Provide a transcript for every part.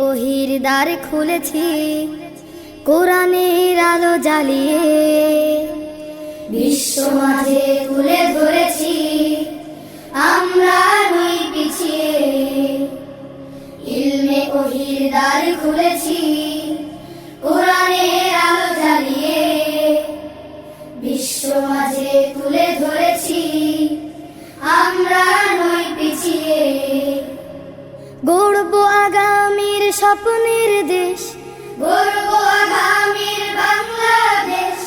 ওহির দ্বার খুলেছি কোরআনের আলো জ্বালিয়ে, বিশ্ব মাঝে তুলে ধরেছি আমরা নই পিছিয়ে। ইলমে ওহির দ্বার খুলেছি কোরআনের আলো জ্বালিয়ে, বিশ্ব মাঝে তুলে ধরেছি আমরা নই পিছিয়ে। গড়ব আগামীর স্বপ্নের দেশ, গড়ব আগামীর বাংলাদেশ,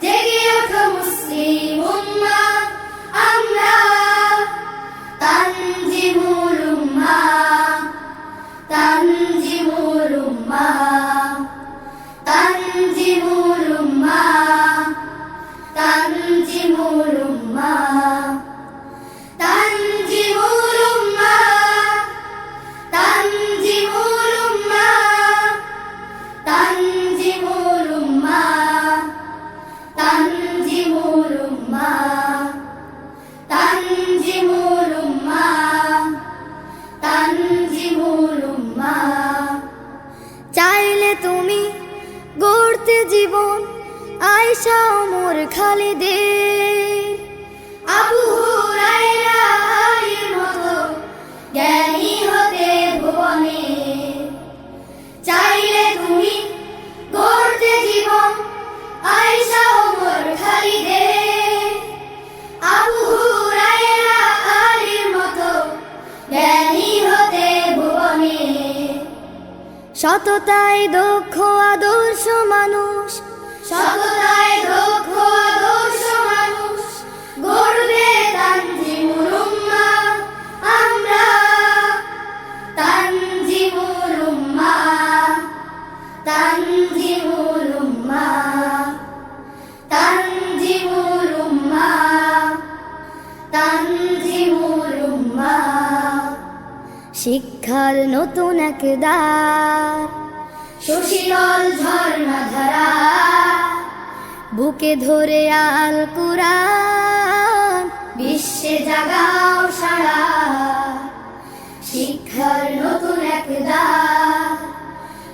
জেগে ওঠো মুসলিম উম্মাহ আমরা তানজিমুল উম্মাহ, তানজিমুল উম্মাহ, তানজিমুল উম্মাহ, তানজিমুল উম্মাহ, তানজিমুল উম্মাহ, তানজিমুল উম্মাহ, তানজিমুল উম্মাহ, তানজিমুল উম্মাহ, তানজিমুল উম্মাহ, তানজিমুল উম্মাহ। চাইলে তুমি গড়তে জীবন আয়েশা ওমর খালিদের, আবু হুরায়রা আলীর মতো জ্ঞানী হতে ভুবনে। চাইলে তুমি গড়তে জীবন আয়েশা ওমর খালিদের, আবু হুরায়রা আলীর মতো জ্ঞানী হতে ভুবনে। সততায় দক্ষ আদর্শ মানুষ, সততায় দক্ষ আদর্শ মানুষ গড়বে তানজিমুল উম্মাহ আমরা, তানজিমুল উম্মাহ, তানজিমুল উম্মাহ, তানজিমুল উম্মাহ, তানজিমুল উম্মাহ। শিক্ষার নতুন এক দ্বার, সুশীতল ঝর্ণা ধারা, বুকে ধরে আল কুরআন বিশ্বে জাগাও সারা। শিক্ষার নতুন এক দ্বার,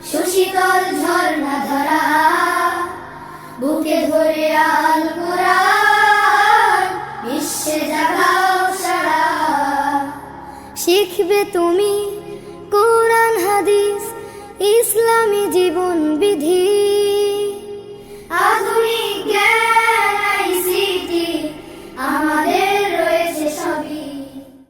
সুশীতল ঝর্ণা ধারা, বুকে ধরে আল কুরআন বিশ্বে জাগাও সারা। শিখবে তুমি কোরআন হাদিস ইসলামী জীবন বিধি,